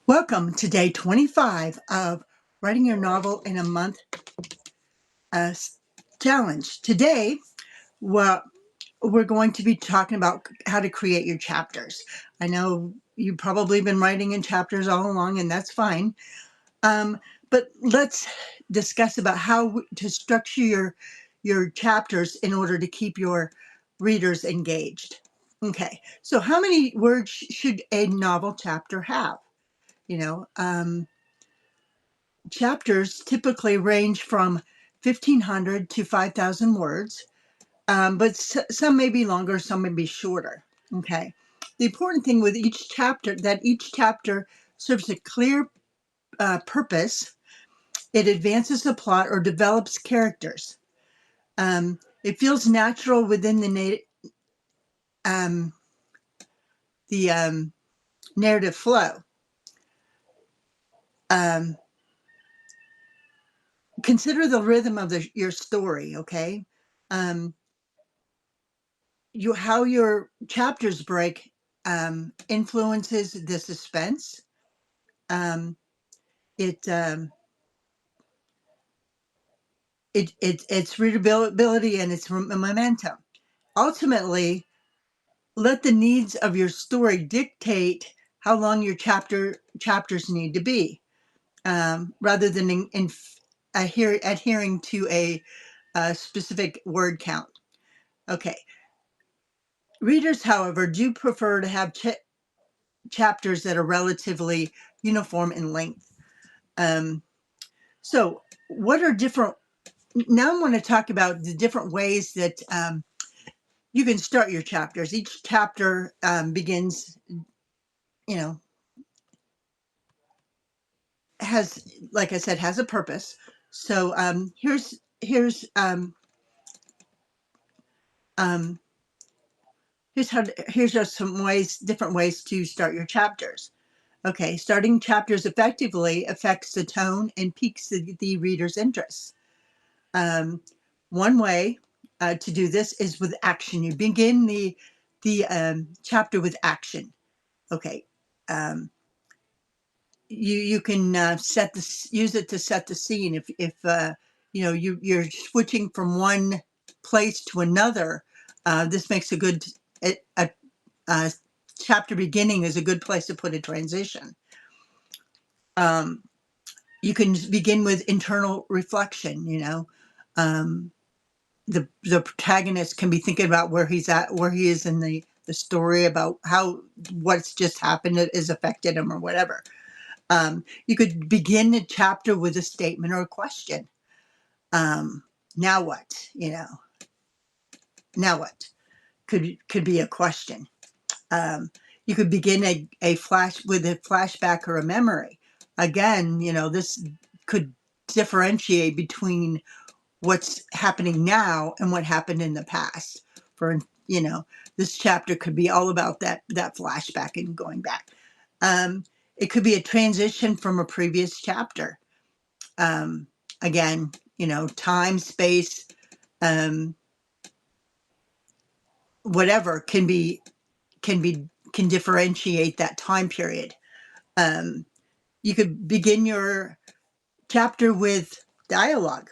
Welcome to day 25 of Writing Your Novel in a Month uh, challenge. Today, well, we're going to be talking about how to create your chapters. I know you've probably been writing in chapters all along, and that's fine. But let's discuss about how to structure your chapters in order to keep your readers engaged. Okay, so how many words should a novel chapter have? You know, chapters typically range from 1,500 to 5,000 words, but some may be longer, some may be shorter. Okay. The important thing with each chapter that each chapter serves a clear purpose. It advances the plot or develops characters. It feels natural within um, the narrative flow. Consider the rhythm of your story. Okay. Um, how your chapters break influences the suspense. Um, it, um, its readability and its momentum. Ultimately, let the needs of your story dictate how long your chapters need to be, rather than adhering to a specific word count. Okay. Readers, however, do prefer to have chapters that are relatively uniform in length. So what are different, now I'm going to talk about the different ways that you can start your chapters. Each chapter begins, has, like I said, has a purpose. So um, here's just some different ways to start your chapters. Okay, starting chapters effectively affects the tone and piques the reader's interest. One way to do this is with action. You begin the chapter with action. Okay, you can use it to set the scene. If you're switching from one place to another, this makes a chapter beginning is a good place to put a transition. You can begin with internal reflection. The protagonist can be thinking about where he is in the story, about how what's just happened has affected him or whatever. You could begin a chapter with a statement or a question. Now what? Now what? Could be a question. You could begin a flashback or a memory. Again, this could differentiate between what's happening now and what happened in the past. This chapter could be all about that flashback and going back. It could be a transition from a previous chapter. Again, time, space, whatever can differentiate that time period. You could begin your chapter with dialogue.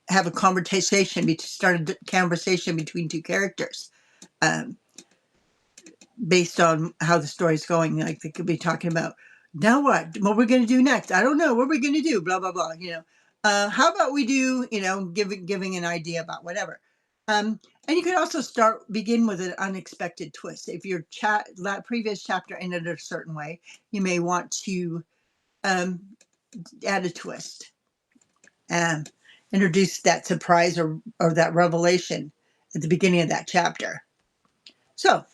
Have a conversation, start a conversation between two characters, based on how the story's going. Like they could be talking about, now what we're going to do next. I don't know what we're going to do. Blah blah blah. How about we do? Giving an idea about whatever. And you could also begin with an unexpected twist. If your that previous chapter ended a certain way, you may want to add a twist and introduce that surprise or that revelation at the beginning of that chapter. So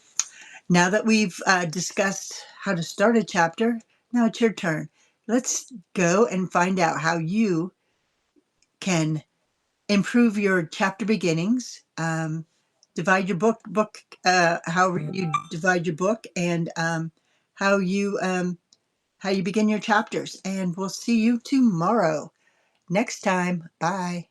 now that we've discussed how to start a chapter, now it's your turn. Let's go and find out how you can improve your chapter beginnings, divide your book, how you divide your book, and how you begin your chapters. And we'll see you tomorrow. Next time. Bye.